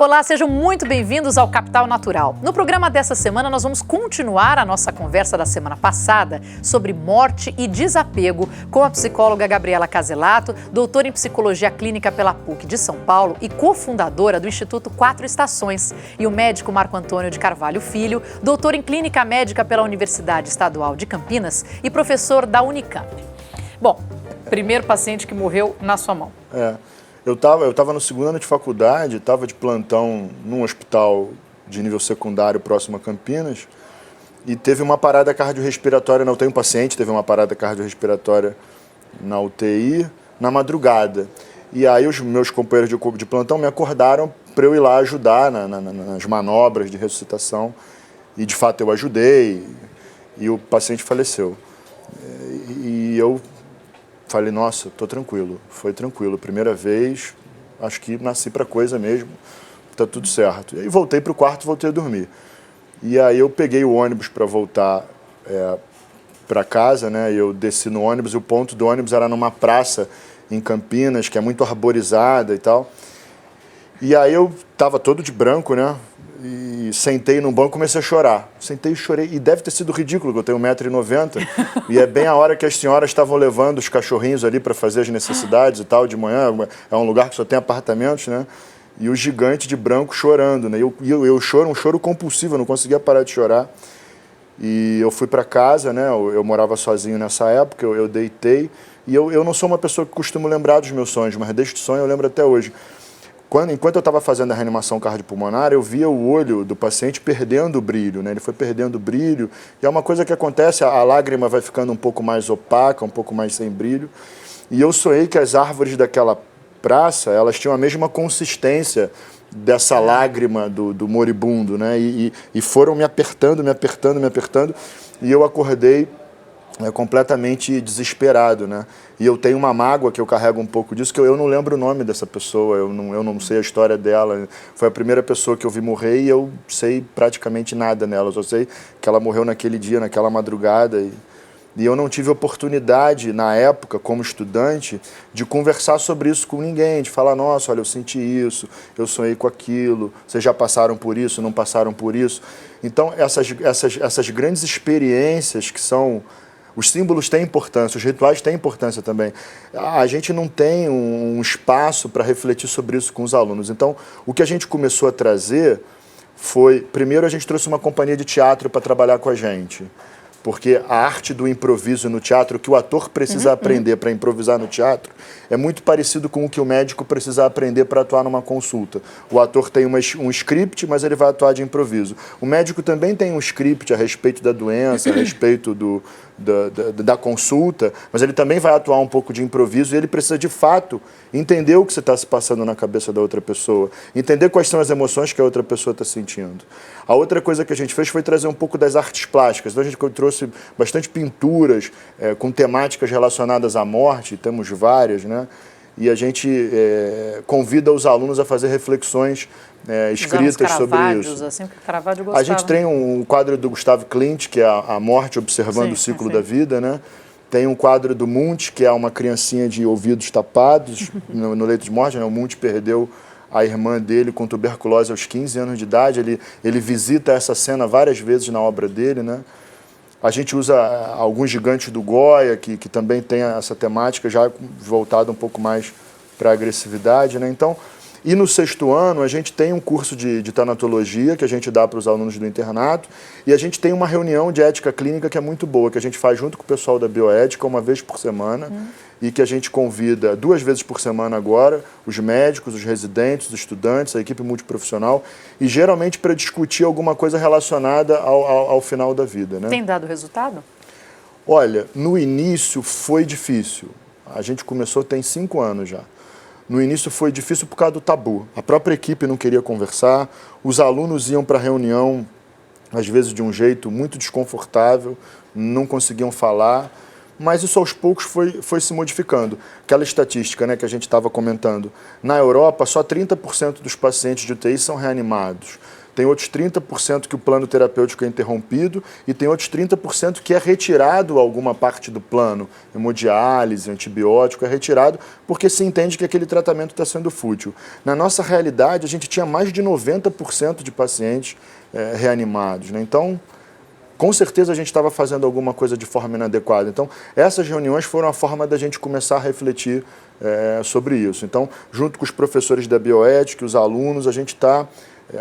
Olá, sejam muito bem-vindos ao Capital Natural. No programa dessa semana, nós vamos continuar a nossa conversa da semana passada sobre morte e desapego com a psicóloga Gabriela Caselato, doutora em Psicologia Clínica pela PUC de São Paulo e cofundadora do Instituto Quatro Estações, e o médico Marco Antônio de Carvalho Filho, doutor em Clínica Médica pela Universidade Estadual de Campinas e professor da Unicamp. Bom, primeiro paciente que morreu na sua mão. Eu tava no segundo ano de faculdade, estava de plantão num hospital de nível secundário próximo a Campinas e teve uma parada cardiorrespiratória, eu tenho um paciente, teve uma parada cardiorrespiratória na UTI na madrugada. E aí os meus companheiros de plantão me acordaram para eu ir lá ajudar nas manobras de ressuscitação e de fato eu ajudei e o paciente faleceu. E eu falei, nossa, tô tranquilo, foi tranquilo, primeira vez, acho que nasci pra coisa mesmo, tá tudo certo. E aí voltei pro quarto, voltei a dormir. E aí eu peguei o ônibus para voltar para casa, né, e eu desci no ônibus, e o ponto do ônibus era numa praça em Campinas, que é muito arborizada e tal. E aí eu tava todo de branco, né, e sentei num banco e comecei a chorar. Sentei e chorei, e deve ter sido ridículo, porque eu tenho 1,90 m, e é bem a hora que as senhoras estavam levando os cachorrinhos ali para fazer as necessidades e tal, de manhã, é um lugar que só tem apartamentos, né, e o gigante de branco chorando, né, e eu choro, um choro compulsivo, eu não conseguia parar de chorar. E eu fui para casa, né, eu morava sozinho nessa época, eu deitei, e eu não sou uma pessoa que costumo lembrar dos meus sonhos, mas deste sonho eu lembro até hoje. Enquanto eu estava fazendo a reanimação cardiopulmonar, eu via o olho do paciente perdendo o brilho, né? Ele foi perdendo o brilho, e é uma coisa que acontece, a lágrima vai ficando um pouco mais opaca, um pouco mais sem brilho, e eu sonhei que as árvores daquela praça, elas tinham a mesma consistência dessa lágrima do moribundo, né? E foram me apertando, e eu acordei completamente desesperado, né? E eu tenho uma mágoa que eu carrego um pouco disso, que eu não lembro o nome dessa pessoa, eu não sei a história dela. Foi a primeira pessoa que eu vi morrer e eu sei praticamente nada nela. Eu só sei que ela morreu naquele dia, naquela madrugada. E eu não tive oportunidade, na época, como estudante, de conversar sobre isso com ninguém, de falar, nossa, olha, eu senti isso, eu sonhei com aquilo, vocês já passaram por isso, não passaram por isso. Então, essas grandes experiências que são... Os símbolos têm importância, os rituais têm importância também. A gente não tem um espaço para refletir sobre isso com os alunos. Então, o que a gente começou a trazer foi... Primeiro, a gente trouxe uma companhia de teatro para trabalhar com a gente. Porque a arte do improviso no teatro, o que o ator precisa aprender para improvisar no teatro, é muito parecido com o que o médico precisa aprender para atuar numa consulta. O ator tem um script, mas ele vai atuar de improviso. O médico também tem um script a respeito da doença, a respeito da consulta, mas ele também vai atuar um pouco de improviso e ele precisa, de fato, entender o que está se passando na cabeça da outra pessoa, entender quais são as emoções que a outra pessoa está sentindo. A outra coisa que a gente fez foi trazer um pouco das artes plásticas. Então a gente trouxe bastante pinturas com temáticas relacionadas à morte, temos várias, né? E a gente convida os alunos a fazer reflexões escritas sobre isso. Assim, que Caravaggio gostava. A gente tem um quadro do Gustavo Klimt, que é a morte observando o ciclo da vida, né? Tem um quadro do Munch, que é uma criancinha de ouvidos tapados no leito de morte, né? O Munch perdeu a irmã dele com tuberculose aos 15 anos de idade. Ele visita essa cena várias vezes na obra dele, né? A gente usa alguns gigantes do Goya, que também tem essa temática já voltada um pouco mais para a agressividade, né? Então, e no sexto ano, a gente tem um curso de tanatologia que a gente dá para os alunos do internato, e a gente tem uma reunião de ética clínica que é muito boa, que a gente faz junto com o pessoal da bioética uma vez por semana, e que a gente convida 2 vezes por semana agora os médicos, os residentes, os estudantes, a equipe multiprofissional, e geralmente para discutir alguma coisa relacionada ao final da vida, né? Tem dado resultado? Olha, no início foi difícil. A gente começou tem 5 anos já. No início foi difícil por causa do tabu. A própria equipe não queria conversar, os alunos iam para a reunião, às vezes de um jeito muito desconfortável, não conseguiam falar, mas isso aos poucos foi se modificando. Aquela estatística, né, que a gente estava comentando, na Europa só 30% dos pacientes de UTI são reanimados. tem outros 30% que o plano terapêutico é interrompido e tem outros 30% que é retirado alguma parte do plano. Hemodiálise, antibiótico, é retirado porque se entende que aquele tratamento está sendo fútil. Na nossa realidade, a gente tinha mais de 90% de pacientes reanimados, né? Então, com certeza a gente estava fazendo alguma coisa de forma inadequada. Então, essas reuniões foram a forma da gente começar a refletir sobre isso. Então, junto com os professores da bioética, os alunos, a gente está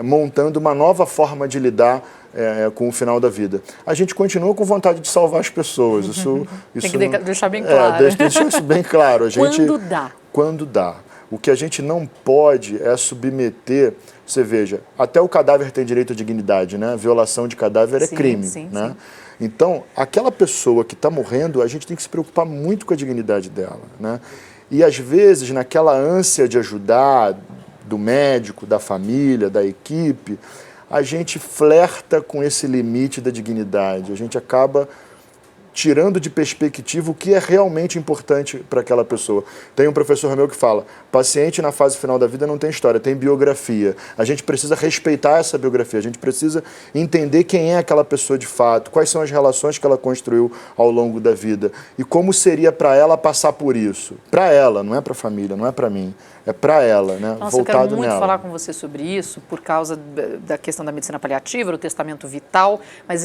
montando uma nova forma de lidar com o final da vida. A gente continua com vontade de salvar as pessoas. Tem que deixar bem claro. Deixar isso bem claro. Quando dá. Quando dá. O que a gente não pode é submeter... Você veja, até o cadáver tem direito à dignidade, né? Violação de cadáver é crime, né? Sim. Então, aquela pessoa que está morrendo, a gente tem que se preocupar muito com a dignidade dela, né? E às vezes, naquela ânsia de ajudar do médico, da família, da equipe, a gente flerta com esse limite da dignidade. A gente acaba tirando de perspectiva o que é realmente importante para aquela pessoa. Tem um professor meu que fala, paciente na fase final da vida não tem história, tem biografia. A gente precisa respeitar essa biografia, a gente precisa entender quem é aquela pessoa de fato, quais são as relações que ela construiu ao longo da vida e como seria para ela passar por isso. Para ela, não é para a família, não é para mim. É para ela, né? Nossa, eu quero muito falar com você sobre isso, por causa da questão da medicina paliativa, do testamento vital, mas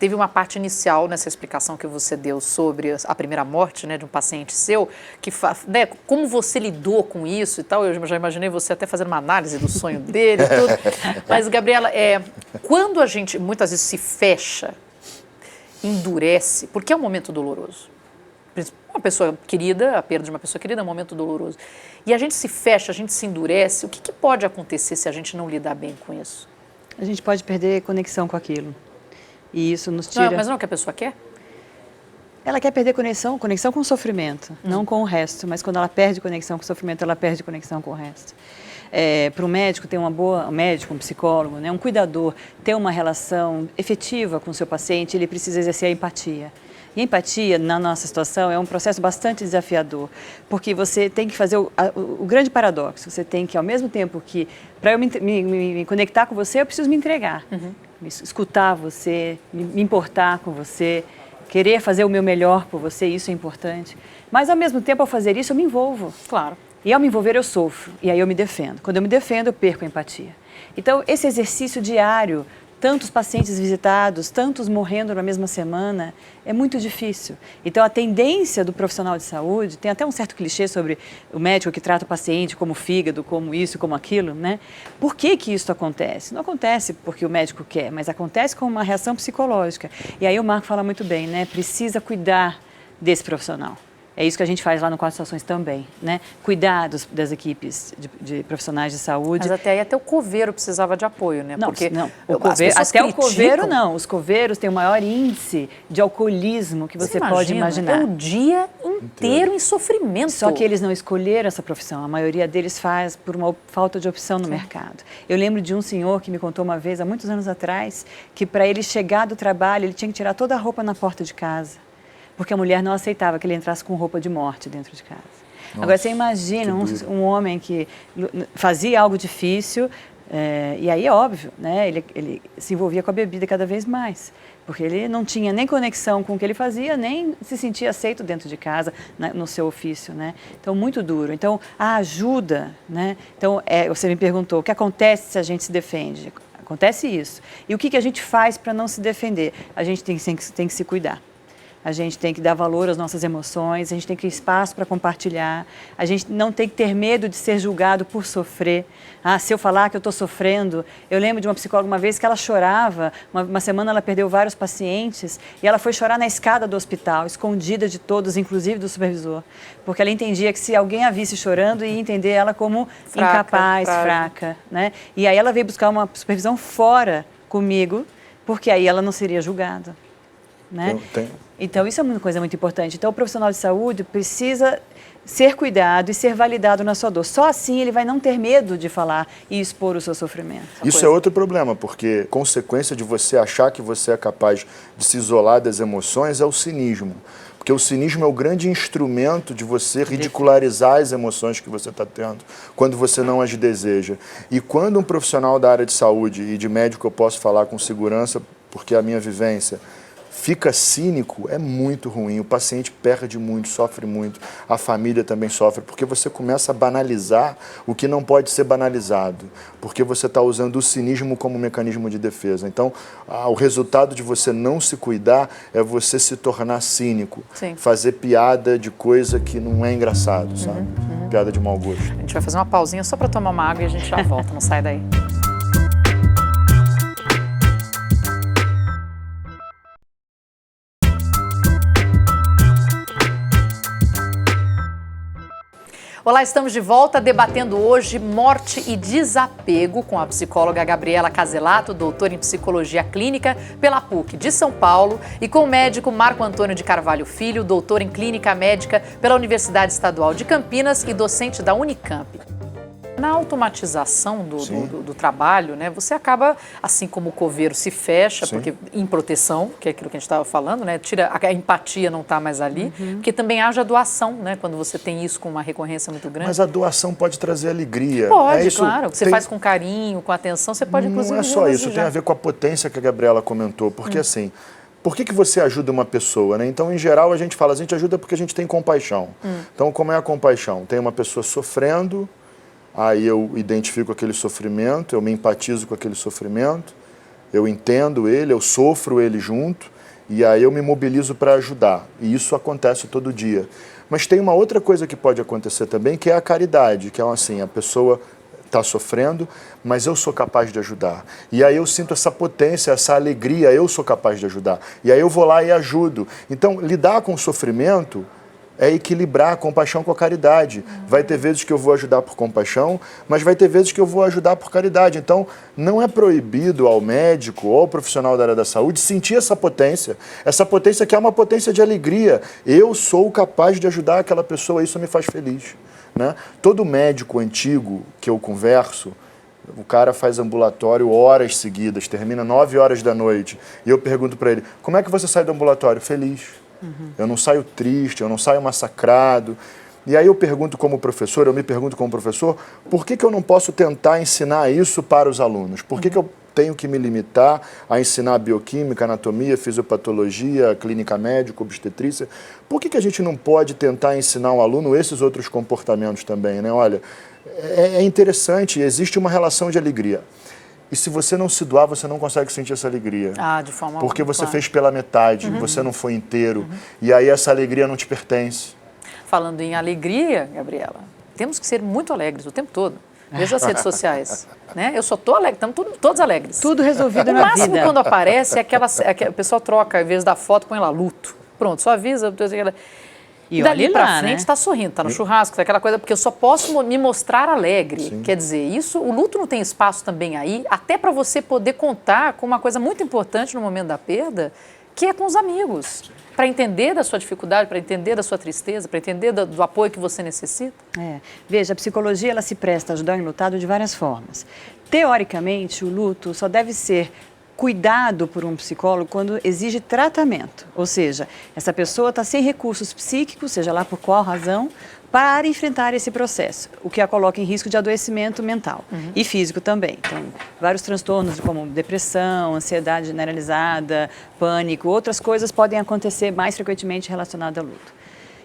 teve uma parte inicial nessa explicação que você deu sobre a primeira morte, né, de um paciente seu, que né, como você lidou com isso e tal, eu já imaginei você até fazendo uma análise do sonho dele e tudo. Mas, Gabriela, quando a gente muitas vezes se fecha, endurece, porque é um momento doloroso. Uma pessoa querida, a perda de uma pessoa querida é um momento doloroso. E a gente se fecha, a gente se endurece. O que pode acontecer se a gente não lidar bem com isso? A gente pode perder conexão com aquilo. E isso nos tira... Mas não é o que a pessoa quer? Ela quer perder conexão com o sofrimento, não com o resto. Mas quando ela perde conexão com o sofrimento, ela perde conexão com o resto. Para o médico ter um médico, um psicólogo, né, um cuidador, ter uma relação efetiva com o seu paciente, ele precisa exercer a empatia. E a empatia, na nossa situação, é um processo bastante desafiador, porque você tem que fazer o grande paradoxo. Você tem que, ao mesmo tempo que, para eu me conectar com você, eu preciso me entregar, escutar você, me importar com você, querer fazer o meu melhor por você, isso é importante. Mas, ao mesmo tempo, ao fazer isso, eu me envolvo. Claro. E, ao me envolver, eu sofro. E aí eu me defendo. Quando eu me defendo, eu perco a empatia. Então, esse exercício diário, tantos pacientes visitados, tantos morrendo na mesma semana, é muito difícil. Então, a tendência do profissional de saúde, tem até um certo clichê sobre o médico que trata o paciente como fígado, como isso, como aquilo, né? Por que isso acontece? Não acontece porque o médico quer, mas acontece com uma reação psicológica. E aí o Marco fala muito bem, né? Precisa cuidar desse profissional. É isso que a gente faz lá no Quatro Estações também, né? Cuidar das equipes de profissionais de saúde. Mas até o coveiro precisava de apoio, né? Não, porque não. O coveiro não. Os coveiros têm o maior índice de alcoolismo que você pode imaginar. É o dia inteiro em sofrimento. Só que eles não escolheram essa profissão. A maioria deles faz por uma falta de opção no mercado. Eu lembro de um senhor que me contou uma vez, há muitos anos atrás, que para ele chegar do trabalho, ele tinha que tirar toda a roupa na porta de casa. Porque a mulher não aceitava que ele entrasse com roupa de morte dentro de casa. Nossa, agora, você imagina um homem que fazia algo difícil, e aí é óbvio, né? Ele se envolvia com a bebida cada vez mais, porque ele não tinha nem conexão com o que ele fazia, nem se sentia aceito dentro de casa, no seu ofício, né? Então, muito duro. Então, a ajuda, né? Então, você me perguntou, o que acontece se a gente se defende? Acontece isso. E o que a gente faz para não se defender? A gente tem que se cuidar. A gente tem que dar valor às nossas emoções, a gente tem que ter espaço para compartilhar, a gente não tem que ter medo de ser julgado por sofrer. Se eu falar que eu estou sofrendo... Eu lembro de uma psicóloga uma vez que ela chorava, uma semana ela perdeu vários pacientes, e ela foi chorar na escada do hospital, escondida de todos, inclusive do supervisor, porque ela entendia que se alguém a visse chorando, ia entender ela como incapaz, fraca, né? E aí ela veio buscar uma supervisão fora comigo, porque aí ela não seria julgada. Né? Então, isso é uma coisa muito importante. Então, o profissional de saúde precisa ser cuidado e ser validado na sua dor. Só assim ele vai não ter medo de falar e expor o seu sofrimento. Isso é outro problema, porque consequência de você achar que você é capaz de se isolar das emoções é o cinismo. Porque o cinismo é o grande instrumento de você ridicularizar as emoções que você está tendo, quando você não as deseja. E quando um profissional da área de saúde, e de médico eu posso falar com segurança, porque é a minha vivência, fica cínico, é muito ruim. O paciente perde muito, sofre muito, a família também sofre, porque você começa a banalizar o que não pode ser banalizado, porque você está usando o cinismo como mecanismo de defesa. Então, o resultado de você não se cuidar é você se tornar cínico, fazer piada de coisa que não é engraçado, sabe? Piada de mau gosto. A gente vai fazer uma pausinha só para tomar uma água e a gente já volta, não sai daí. Olá, estamos de volta debatendo hoje morte e desapego com a psicóloga Gabriela Caselato, doutora em psicologia clínica pela PUC de São Paulo, e com o médico Marco Antônio de Carvalho Filho, doutor em clínica médica pela Universidade Estadual de Campinas e docente da Unicamp. Na automatização do trabalho, né, você acaba, assim como o coveiro se fecha, porque em proteção, que é aquilo que a gente estava falando, né, tira, a empatia não está mais ali, porque também haja doação, né, quando você tem isso com uma recorrência muito grande. Mas a doação pode trazer alegria. Pode, claro. Você faz com carinho, com atenção, você pode inclusive... Não é só isso, tem a ver com a potência que a Gabriela comentou, porque assim... Por que você ajuda uma pessoa, né? Então, em geral, a gente fala, a gente ajuda porque a gente tem compaixão. Então, como é a compaixão? Tem uma pessoa sofrendo, aí eu identifico aquele sofrimento, eu me empatizo com aquele sofrimento, eu entendo ele, eu sofro ele junto, e aí eu me mobilizo para ajudar. E isso acontece todo dia. Mas tem uma outra coisa que pode acontecer também, que é a caridade, que é assim, a pessoa está sofrendo, mas eu sou capaz de ajudar. E aí eu sinto essa potência, essa alegria, eu sou capaz de ajudar. E aí eu vou lá e ajudo. Então, lidar com o sofrimento é equilibrar a compaixão com a caridade. Vai ter vezes que eu vou ajudar por compaixão, mas vai ter vezes que eu vou ajudar por caridade. Então, não é proibido ao médico ou ao profissional da área da saúde sentir essa potência que é uma potência de alegria. Eu sou capaz de ajudar aquela pessoa, isso me faz feliz. Né? Todo médico antigo que eu converso, o cara faz ambulatório horas seguidas, termina 9 horas da noite, e eu pergunto para ele, como é que você sai do ambulatório? Feliz. Eu não saio triste, eu não saio massacrado. E aí eu me pergunto como professor, por que eu não posso tentar ensinar isso para os alunos? Por que eu tenho que me limitar a ensinar bioquímica, anatomia, fisiopatologia, clínica médica, obstetrícia? Por que a gente não pode tentar ensinar ao aluno esses outros comportamentos também, né? Olha, é interessante, existe uma relação de alegria. E se você não se doar, você não consegue sentir essa alegria. De forma porque você fez pela metade, você não foi inteiro. E aí essa alegria não te pertence. Falando em alegria, Gabriela, temos que ser muito alegres o tempo todo. Veja as redes sociais, né? Eu só estou alegre, estamos todos alegres. Tudo resolvido na vida. O máximo quando aparece é o pessoal troca, ao invés da foto, põe lá luto. Pronto, só avisa. E dali pra frente está sorrindo, está no churrasco, tá aquela coisa, porque eu só posso me mostrar alegre. Sim. Quer dizer, isso, o luto não tem espaço também aí, até para você poder contar com uma coisa muito importante no momento da perda, que é com os amigos. Para entender da sua dificuldade, para entender da sua tristeza, para entender do apoio que você necessita. Veja, a psicologia ela se presta a ajudar o enlutado de várias formas. Teoricamente, o luto só deve ser cuidado por um psicólogo quando exige tratamento. Ou seja, essa pessoa está sem recursos psíquicos, seja lá por qual razão, para enfrentar esse processo, o que a coloca em risco de adoecimento mental e físico também. Então, vários transtornos como depressão, ansiedade generalizada, pânico, outras coisas podem acontecer mais frequentemente relacionadas ao luto.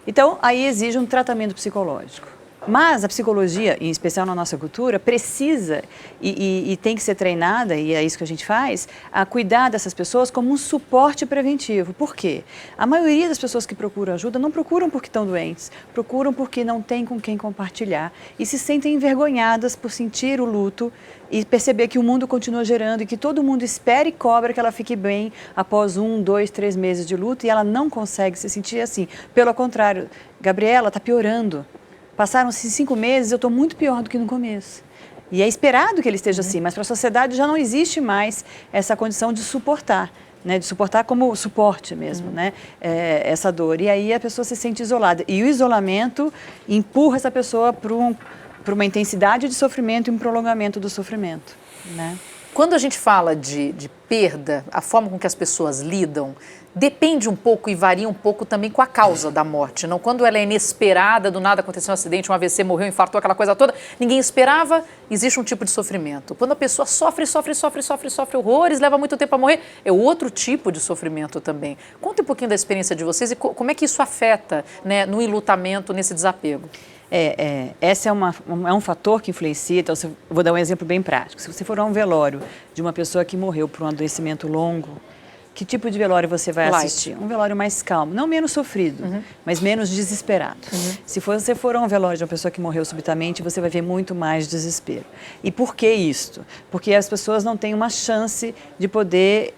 Então, aí exige um tratamento psicológico. Mas a psicologia, em especial na nossa cultura, precisa e tem que ser treinada, e é isso que a gente faz, a cuidar dessas pessoas como um suporte preventivo. Por quê? A maioria das pessoas que procuram ajuda não procuram porque estão doentes, procuram porque não tem com quem compartilhar e se sentem envergonhadas por sentir o luto e perceber que o mundo continua gerando e que todo mundo espera e cobra que ela fique bem após 1, 2, 3 meses de luto e ela não consegue se sentir assim. Pelo contrário, Gabriela está piorando. Passaram-se 5 meses, eu estou muito pior do que no começo. E é esperado que ele esteja assim, mas para a sociedade já não existe mais essa condição de suportar, né? De suportar como suporte mesmo, né? Essa dor. E aí a pessoa se sente isolada. E o isolamento empurra essa pessoa para uma intensidade de sofrimento e um prolongamento do sofrimento, né? Quando a gente fala de perda, a forma com que as pessoas lidam, depende um pouco e varia um pouco também com a causa da morte, não? Quando ela é inesperada, do nada aconteceu um acidente, um AVC, morreu, infartou, aquela coisa toda, ninguém esperava, existe um tipo de sofrimento. Quando a pessoa sofre horrores, leva muito tempo a morrer, é outro tipo de sofrimento também. Conta um pouquinho da experiência de vocês e como é que isso afeta, né, no enlutamento, nesse desapego. Esse é um fator que influencia. Então, eu vou dar um exemplo bem prático. Se você for a um velório de uma pessoa que morreu por um adoecimento longo, que tipo de velório você vai assistir? Um velório mais calmo, não menos sofrido, mas menos desesperado. Se você for a um velório de uma pessoa que morreu subitamente, você vai ver muito mais desespero. E por que isto? Porque as pessoas não têm uma chance de poder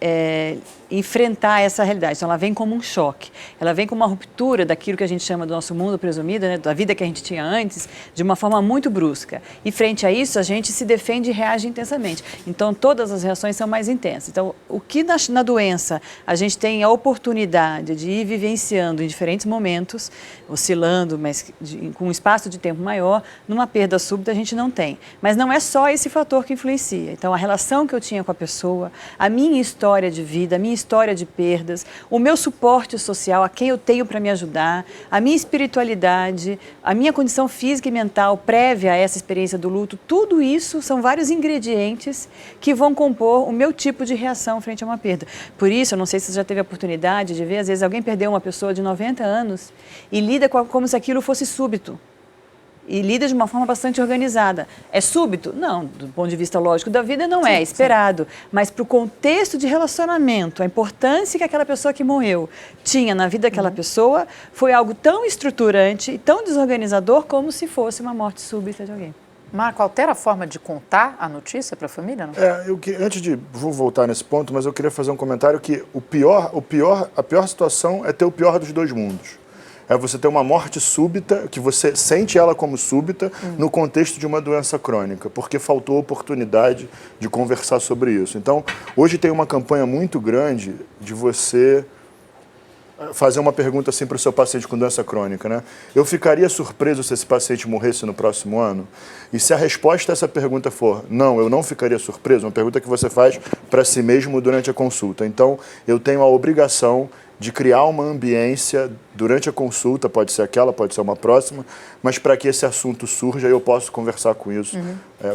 enfrentar essa realidade. Então, ela vem como um choque. Ela vem como uma ruptura daquilo que a gente chama do nosso mundo presumido, né, da vida que a gente tinha antes, de uma forma muito brusca. E frente a isso, a gente se defende e reage intensamente. Então, todas as reações são mais intensas. Então, o que na doença a gente tem a oportunidade de ir vivenciando em diferentes momentos, oscilando, mas com um espaço de tempo maior, numa perda súbita a gente não tem. Mas não é só esse fator que influencia. Então, a relação que eu tinha com a pessoa, a minha história de vida, a minha história de perdas, o meu suporte social, a quem eu tenho para me ajudar, a minha espiritualidade, a minha condição física e mental prévia a essa experiência do luto, tudo isso são vários ingredientes que vão compor o meu tipo de reação frente a uma perda. Por isso, eu não sei se você já teve a oportunidade de ver, às vezes alguém perdeu uma pessoa de 90 anos e lida como se aquilo fosse súbito. E lida de uma forma bastante organizada. É súbito? Não, do ponto de vista lógico da vida não é esperado. Mas para o contexto de relacionamento, a importância que aquela pessoa que morreu tinha na vida daquela pessoa foi algo tão estruturante e tão desorganizador como se fosse uma morte súbita de alguém. Marco, altera a forma de contar a notícia para a família, não? Vou voltar nesse ponto, mas eu queria fazer um comentário que a pior situação é ter o pior dos dois mundos. É você ter uma morte súbita, que você sente ela como súbita, no contexto de uma doença crônica, porque faltou oportunidade de conversar sobre isso. Então, hoje tem uma campanha muito grande de você fazer uma pergunta assim para o seu paciente com doença crônica, né? Eu ficaria surpreso se esse paciente morresse no próximo ano? E se a resposta a essa pergunta for não, eu não ficaria surpreso, uma pergunta que você faz para si mesmo durante a consulta. Então, eu tenho a obrigação de criar uma ambiência durante a consulta, pode ser aquela, pode ser uma próxima, mas para que esse assunto surja, eu posso conversar com isso,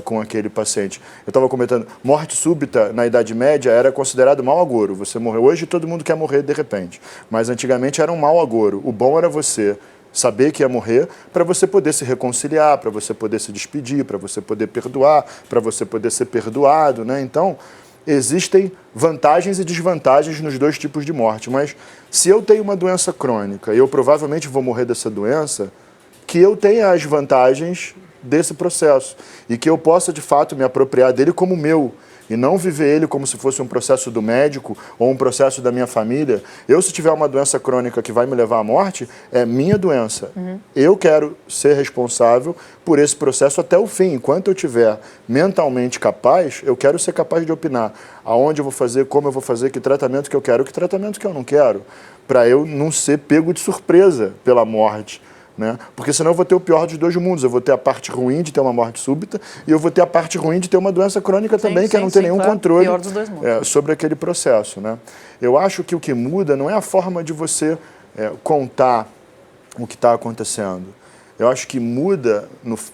com aquele paciente. Eu estava comentando, morte súbita na Idade Média era considerado mau agouro. Você morreu hoje, todo mundo quer morrer de repente, mas antigamente era um mau agouro. O bom era você saber que ia morrer para você poder se reconciliar, para você poder se despedir, para você poder perdoar, para você poder ser perdoado, né? Então, existem vantagens e desvantagens nos dois tipos de morte, mas se eu tenho uma doença crônica e eu provavelmente vou morrer dessa doença, que eu tenha as vantagens desse processo e que eu possa, de fato, me apropriar dele como meu e não viver ele como se fosse um processo do médico ou um processo da minha família. Eu, se tiver uma doença crônica que vai me levar à morte, é minha doença. Eu quero ser responsável por esse processo até o fim. Enquanto eu estiver mentalmente capaz, eu quero ser capaz de opinar aonde eu vou fazer, como eu vou fazer, que tratamento que eu quero, que tratamento que eu não quero, para eu não ser pego de surpresa pela morte. Né? Porque senão eu vou ter o pior dos dois mundos. Eu vou ter a parte ruim de ter uma morte súbita e eu vou ter a parte ruim de ter uma doença crônica também, que é não ter nenhum controle sobre aquele processo. Né? Eu acho que o que muda não é a forma de você contar o que está acontecendo. Eu acho que muda,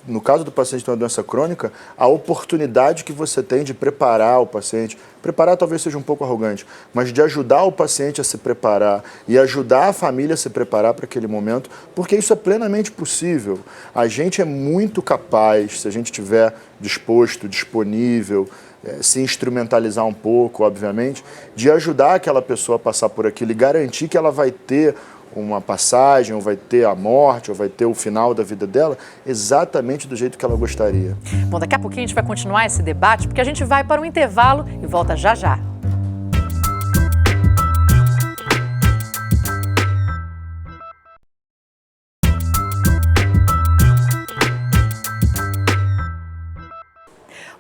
no caso do paciente com uma doença crônica, a oportunidade que você tem de preparar o paciente. Preparar talvez seja um pouco arrogante, mas de ajudar o paciente a se preparar e ajudar a família a se preparar para aquele momento, porque isso é plenamente possível. A gente é muito capaz, se a gente estiver disposto, disponível, se instrumentalizar um pouco, obviamente, de ajudar aquela pessoa a passar por aquilo e garantir que ela vai ter uma passagem, ou vai ter a morte, ou vai ter o final da vida dela, exatamente do jeito que ela gostaria. Bom, daqui a pouquinho a gente vai continuar esse debate, porque a gente vai para um intervalo e volta já já.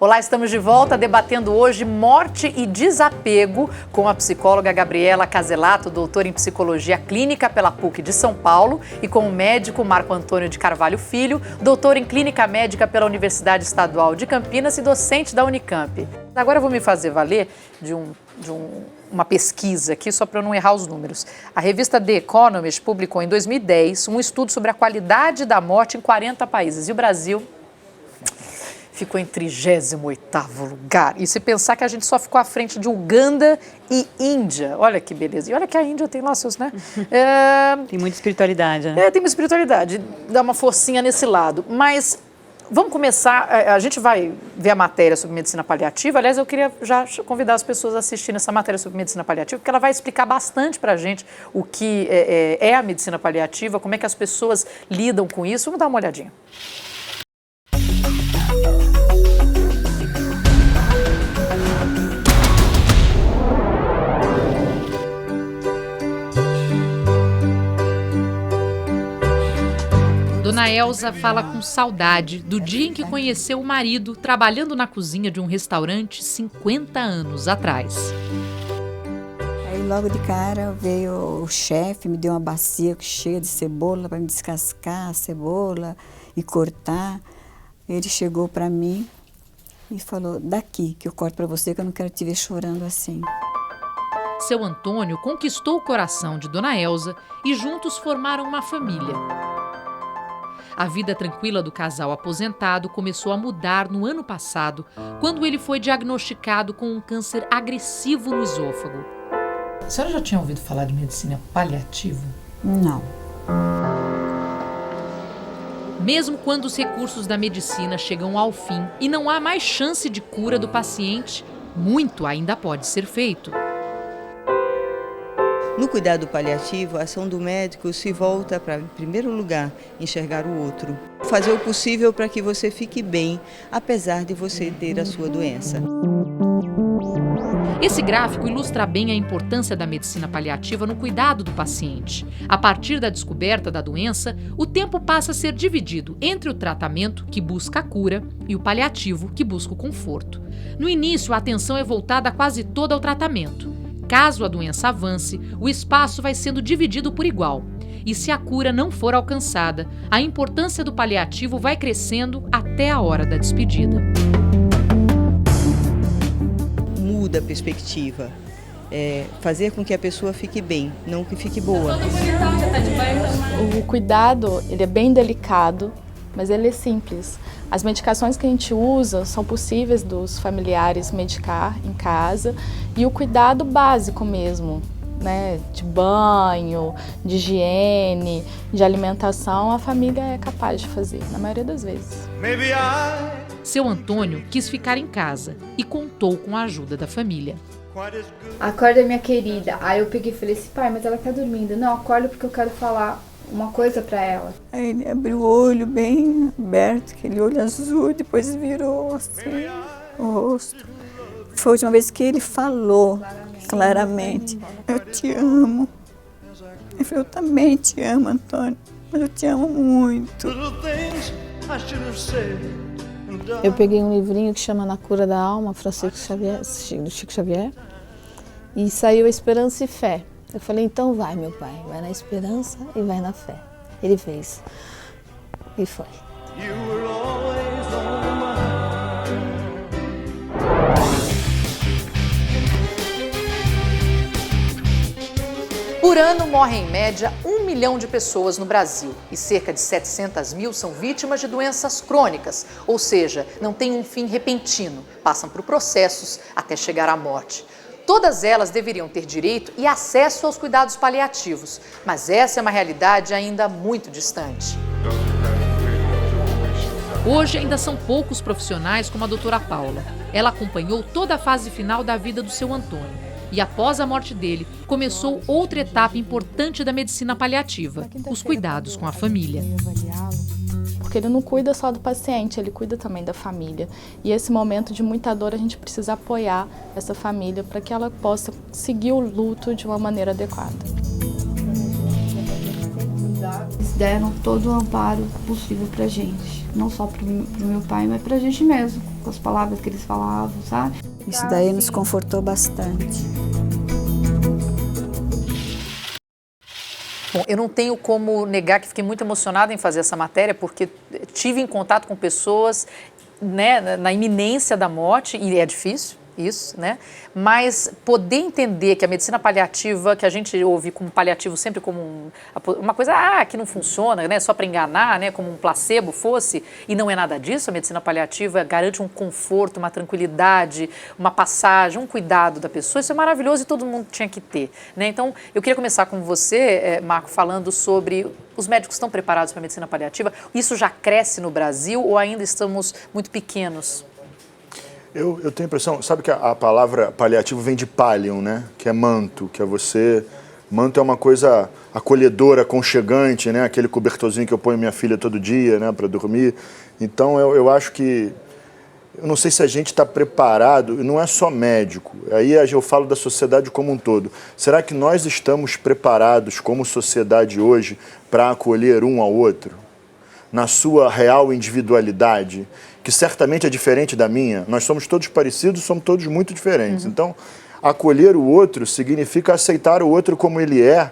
Olá, estamos de volta debatendo hoje morte e desapego com a psicóloga Gabriela Caselato, doutora em psicologia clínica pela PUC de São Paulo, e com o médico Marco Antônio de Carvalho Filho, doutor em clínica médica pela Universidade Estadual de Campinas e docente da Unicamp. Agora eu vou me fazer valer de uma pesquisa aqui, só para eu não errar os números. A revista The Economist publicou em 2010 um estudo sobre a qualidade da morte em 40 países. E o Brasil ficou em 38º lugar. E se pensar que a gente só ficou à frente de Uganda e Índia. Olha que beleza. E olha que a Índia tem lá seus, né? Tem muita espiritualidade, né? Tem muita espiritualidade. Dá uma forcinha nesse lado. Mas vamos começar. A gente vai ver a matéria sobre medicina paliativa. Aliás, eu queria já convidar as pessoas a assistirem essa matéria sobre medicina paliativa, porque ela vai explicar bastante pra gente o que é a medicina paliativa, como é que as pessoas lidam com isso. Vamos dar uma olhadinha. Dona Elza fala com saudade do dia em que conheceu o marido trabalhando na cozinha de um restaurante 50 anos atrás. Aí logo de cara veio o chefe, me deu uma bacia cheia de cebola para me descascar a cebola e cortar. Ele chegou para mim e falou: daqui que eu corto para você, que eu não quero te ver chorando assim. Seu Antônio conquistou o coração de Dona Elza e juntos formaram uma família. A vida tranquila do casal aposentado começou a mudar no ano passado, quando ele foi diagnosticado com um câncer agressivo no esôfago. A senhora já tinha ouvido falar de medicina paliativa? Não. Mesmo quando os recursos da medicina chegam ao fim e não há mais chance de cura do paciente, muito ainda pode ser feito. No cuidado paliativo, a ação do médico se volta para, em primeiro lugar, enxergar o outro. Fazer o possível para que você fique bem, apesar de você ter a sua doença. Esse gráfico ilustra bem a importância da medicina paliativa no cuidado do paciente. A partir da descoberta da doença, o tempo passa a ser dividido entre o tratamento, que busca a cura, e o paliativo, que busca o conforto. No início, a atenção é voltada quase toda ao tratamento. Caso a doença avance, o espaço vai sendo dividido por igual. E se a cura não for alcançada, a importância do paliativo vai crescendo até a hora da despedida. Muda a perspectiva. Fazer com que a pessoa fique bem, não que fique boa. O cuidado, ele é bem delicado, mas ele é simples. As medicações que a gente usa são possíveis dos familiares medicar em casa, e o cuidado básico mesmo, né, de banho, de higiene, de alimentação, a família é capaz de fazer, na maioria das vezes. Seu Antônio quis ficar em casa e contou com a ajuda da família. Acorda, minha querida. Aí eu peguei e falei assim: pai, mas ela tá dormindo. Não, acorda porque eu quero falar uma coisa pra ela. Aí ele abriu o olho bem aberto, aquele olho azul, depois virou assim o rosto. Foi a última vez que ele falou claramente: eu te amo. Eu falei: eu também te amo, Antônio, mas eu te amo muito. Eu peguei um livrinho que chama Na Cura da Alma, do Chico Xavier, e saiu A Esperança e Fé. Eu falei: então vai, meu pai, vai na esperança e vai na fé. Ele fez. E foi. Por ano morrem em média 1 milhão de pessoas no Brasil e cerca de 700 mil são vítimas de doenças crônicas, ou seja, não têm um fim repentino, passam por processos até chegar à morte. Todas elas deveriam ter direito e acesso aos cuidados paliativos, mas essa é uma realidade ainda muito distante. Hoje ainda são poucos profissionais como a doutora Paula. Ela acompanhou toda a fase final da vida do seu Antônio. E após a morte dele, começou outra etapa importante da medicina paliativa, os cuidados com a família. Porque ele não cuida só do paciente, ele cuida também da família. E esse momento de muita dor, a gente precisa apoiar essa família para que ela possa seguir o luto de uma maneira adequada. Eles deram todo o amparo possível pra gente. Não só pro meu pai, mas pra gente mesmo. Com as palavras que eles falavam, sabe? Isso daí nos confortou bastante. Bom, eu não tenho como negar que fiquei muito emocionada em fazer essa matéria, porque tive em contato com pessoas, né, na iminência da morte, e é difícil isso, né? Mas poder entender que a medicina paliativa, que a gente ouve como paliativo sempre como uma coisa que não funciona, né, só para enganar, né, como um placebo fosse, e não é nada disso. A medicina paliativa garante um conforto, uma tranquilidade, uma passagem, um cuidado da pessoa. Isso é maravilhoso e todo mundo tinha que ter, né? Então, eu queria começar com você, Marco, falando sobre os médicos estão preparados para a medicina paliativa. Isso já cresce no Brasil ou ainda estamos muito pequenos? Eu tenho a impressão, sabe que a palavra paliativo vem de pallium, né? Que é manto, que é você... Manto é uma coisa acolhedora, aconchegante, né? Aquele cobertorzinho que eu ponho minha filha todo dia, né? Para dormir. Então, eu acho que... Eu não sei se a gente está preparado, e não é só médico, aí eu falo da sociedade como um todo. Será que nós estamos preparados como sociedade hoje para acolher um ao outro? Na sua real individualidade, que certamente é diferente da minha. Nós somos todos parecidos, somos todos muito diferentes. Então, acolher o outro significa aceitar o outro como ele é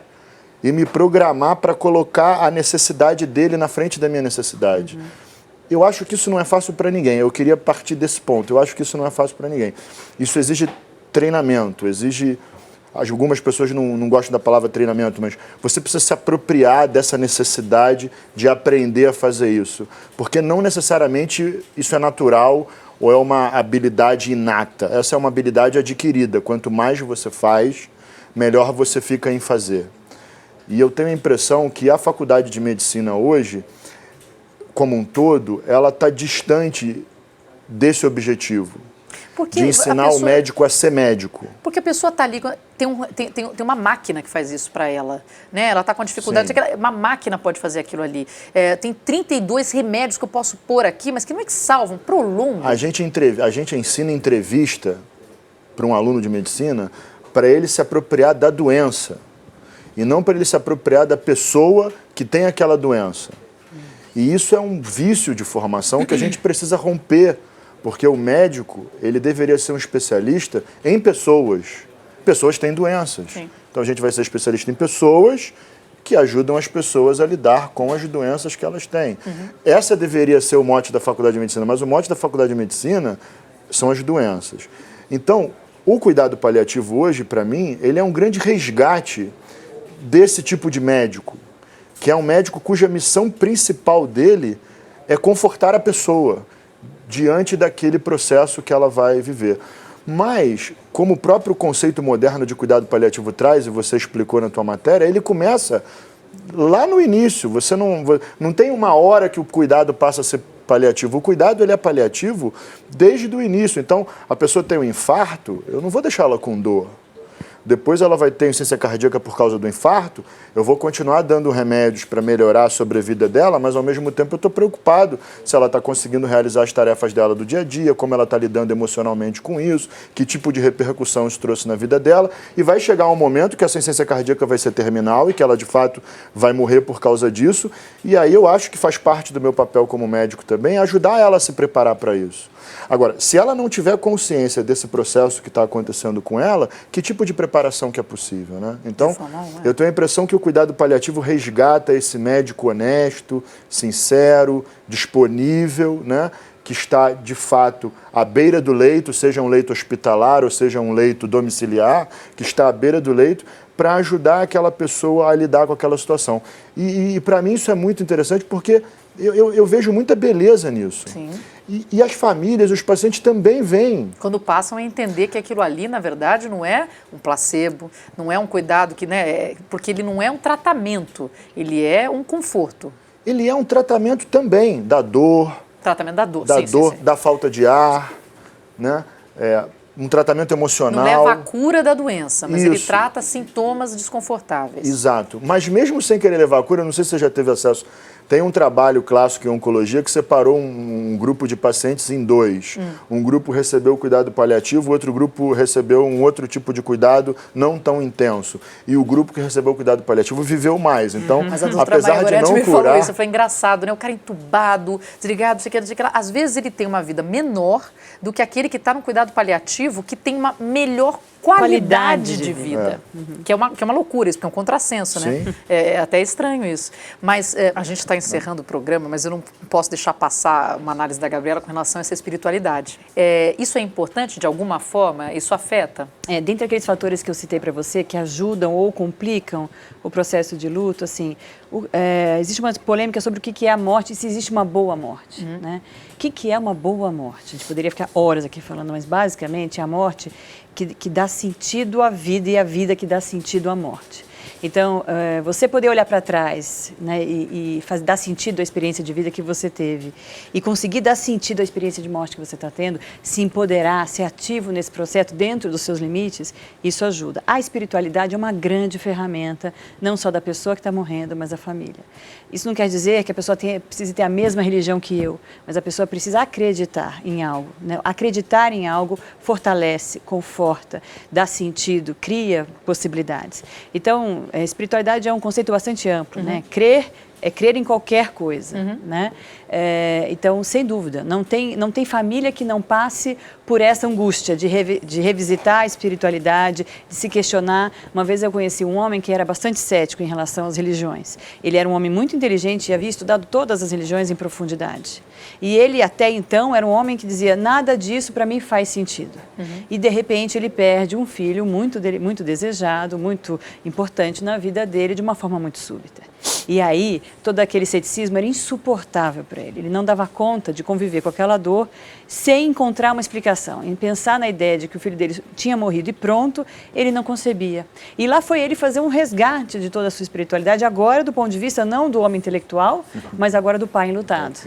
e me programar para colocar a necessidade dele na frente da minha necessidade. Eu acho que isso não é fácil para ninguém. Eu queria partir desse ponto. Eu acho que isso não é fácil para ninguém. Isso exige treinamento, exige... Algumas pessoas não gostam da palavra treinamento, mas você precisa se apropriar dessa necessidade de aprender a fazer isso. Porque não necessariamente isso é natural ou é uma habilidade inata. Essa é uma habilidade adquirida. Quanto mais você faz, melhor você fica em fazer. E eu tenho a impressão que a faculdade de medicina hoje, como um todo, ela está distante desse objetivo. Porque de ensinar o médico a ser médico. Porque a pessoa está ali, tem uma máquina que faz isso para ela, né? Ela está com dificuldade, uma máquina pode fazer aquilo ali. Tem 32 remédios que eu posso pôr aqui, mas que não é que salvam, prolongam. A gente ensina entrevista para um aluno de medicina para ele se apropriar da doença e não para ele se apropriar da pessoa que tem aquela doença. E isso é um vício de formação que a gente precisa romper. Porque o médico, ele deveria ser um especialista em pessoas. Pessoas têm doenças. Sim. Então a gente vai ser especialista em pessoas que ajudam as pessoas a lidar com as doenças que elas têm. Essa deveria ser o mote da Faculdade de Medicina, mas o mote da Faculdade de Medicina são as doenças. Então, o cuidado paliativo hoje, para mim, ele é um grande resgate desse tipo de médico, que é um médico cuja missão principal dele é confortar a pessoa diante daquele processo que ela vai viver. Mas, como o próprio conceito moderno de cuidado paliativo traz, e você explicou na tua matéria, ele começa lá no início. Você não tem uma hora que o cuidado passa a ser paliativo. O cuidado ele é paliativo desde o início. Então, a pessoa tem um infarto, eu não vou deixar ela com dor. Depois ela vai ter insuficiência cardíaca por causa do infarto, eu vou continuar dando remédios para melhorar a sobrevida dela, mas ao mesmo tempo eu estou preocupado se ela está conseguindo realizar as tarefas dela do dia a dia, como ela está lidando emocionalmente com isso, que tipo de repercussão isso trouxe na vida dela, e vai chegar um momento que essa insuficiência cardíaca vai ser terminal e que ela de fato vai morrer por causa disso, e aí eu acho que faz parte do meu papel como médico também ajudar ela a se preparar para isso. Agora, se ela não tiver consciência desse processo que está acontecendo com ela, que tipo de preparação que é possível, né? Então, eu tenho a impressão que o cuidado paliativo resgata esse médico honesto, sincero, disponível, né? Que está, de fato, à beira do leito, seja um leito hospitalar ou seja um leito domiciliar, que está à beira do leito, para ajudar aquela pessoa a lidar com aquela situação. E para mim isso é muito interessante porque eu vejo muita beleza nisso. Sim. E as famílias, os pacientes também veem. Quando passam a entender que aquilo ali, na verdade, não é um placebo, não é um cuidado, porque ele não é um tratamento, ele é um conforto. Ele é um tratamento também da dor. Tratamento da dor, da sim, dor, sim. Da falta de ar, né? um tratamento emocional. Não leva à cura da doença, mas ele Isso. trata sintomas desconfortáveis. Exato. Mas mesmo sem querer levar a cura, não sei se você já teve acesso, tem um trabalho clássico em oncologia que separou um grupo de pacientes em dois. Um grupo recebeu cuidado paliativo, o outro grupo recebeu um outro tipo de cuidado não tão intenso. E o grupo que recebeu o cuidado paliativo viveu mais. Então, Mas a doutora apesar Maia de Goretti não me falou curar... isso, foi engraçado, né? O cara entubado, desligado, não sei o que lá. Às vezes ele tem uma vida menor do que aquele que está no cuidado paliativo, que tem uma melhor qualidade de vida. Que é uma loucura isso, porque é um contrassenso, né? Sim. É até estranho isso. Mas a gente está encerrando o programa, mas eu não posso deixar passar uma análise da Gabriela com relação a essa espiritualidade. Isso é importante de alguma forma? Isso afeta? Dentre aqueles fatores que eu citei para você, que ajudam ou complicam o processo de luto, assim, existe uma polêmica sobre o que é a morte e se existe uma boa morte, né? O que é uma boa morte? A gente poderia ficar horas aqui falando, mas basicamente é a morte que dá sentido à vida e a vida que dá sentido à morte. Então, você poder olhar para trás, né, e dar sentido à experiência de vida que você teve e conseguir dar sentido à experiência de morte que você está tendo, se empoderar, ser ativo nesse processo dentro dos seus limites, isso ajuda. A espiritualidade é uma grande ferramenta, não só da pessoa que está morrendo, mas da família. Isso não quer dizer que a pessoa precise ter a mesma religião que eu, mas a pessoa precisa acreditar em algo, né? Acreditar em algo fortalece, conforta, dá sentido, cria possibilidades. Então, a espiritualidade é um conceito bastante amplo, né? Crer é crer em qualquer coisa, né? Então, sem dúvida, não tem família que não passe por essa angústia de revisitar a espiritualidade, de se questionar. Uma vez eu conheci um homem que era bastante cético em relação às religiões. Ele era um homem muito inteligente e havia estudado todas as religiões em profundidade. E ele, até então, era um homem que dizia, nada disso para mim faz sentido. E, de repente, ele perde um filho muito desejado, muito importante na vida dele, de uma forma muito súbita. E aí, todo aquele ceticismo era insuportável para ele. Ele não dava conta de conviver com aquela dor sem encontrar uma explicação. Em pensar na ideia de que o filho dele tinha morrido e pronto, ele não concebia. E lá foi ele fazer um resgate de toda a sua espiritualidade, agora do ponto de vista não do homem intelectual, mas agora do pai enlutado.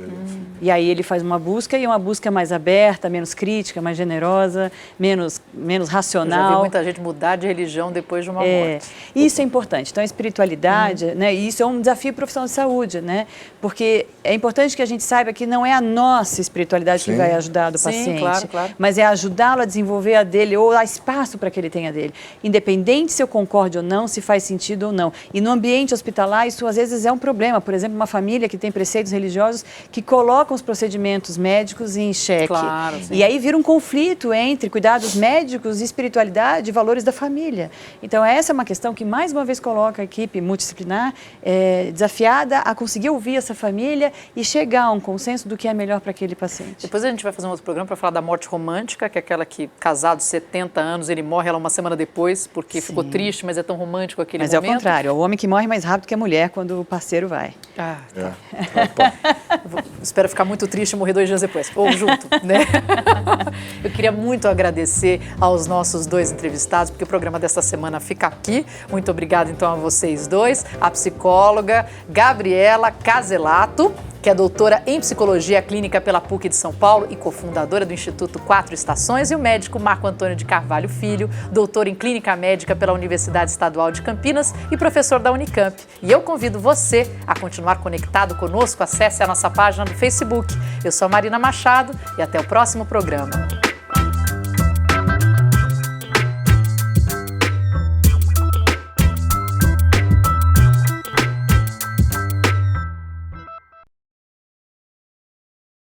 E aí ele faz uma busca, e uma busca mais aberta, menos crítica, mais generosa, menos racional. Eu já vi muita gente mudar de religião depois de uma morte. Isso é importante. Então, a espiritualidade, né, e isso é um desafio profissional de saúde, né? Porque é importante que a gente saiba que não é a nossa espiritualidade que vai ajudar do paciente, claro. mas é ajudá-lo a desenvolver a dele ou dar espaço para que ele tenha a dele. Independente se eu concorde ou não, se faz sentido ou não. E no ambiente hospitalar, isso às vezes é um problema. Por exemplo, uma família que tem preceitos religiosos que colocam os procedimentos médicos em xeque. Claro, sim. E aí vira um conflito entre cuidados médicos, espiritualidade e valores da família. Então, essa é uma questão que, mais uma vez, coloca a equipe multidisciplinar desafiada a conseguir ouvir essa família e chegar a um consenso do que é melhor para aquele paciente. Depois a gente vai fazer um outro programa para falar da morte romântica, que é aquela que, casado 70 anos, ele morre ela uma semana depois, porque ficou triste, mas é tão romântico aquele momento. Mas é o contrário, é o homem que morre mais rápido que a mulher quando o parceiro vai. Espero ficar muito triste e morrer 2 dias depois, ou junto, né? Eu queria muito agradecer aos nossos 2 entrevistados, porque o programa desta semana fica aqui. Muito obrigada, então, a vocês 2, a psicóloga Gabriela Caselato, que é doutora em Psicologia Clínica pela PUC de São Paulo e cofundadora do Instituto 4 Estações, e o médico Marco Antônio de Carvalho Filho, doutor em Clínica Médica pela Universidade Estadual de Campinas e professor da Unicamp. E eu convido você a continuar conectado conosco, acesse a nossa página do Facebook. Eu sou a Marina Machado e até o próximo programa.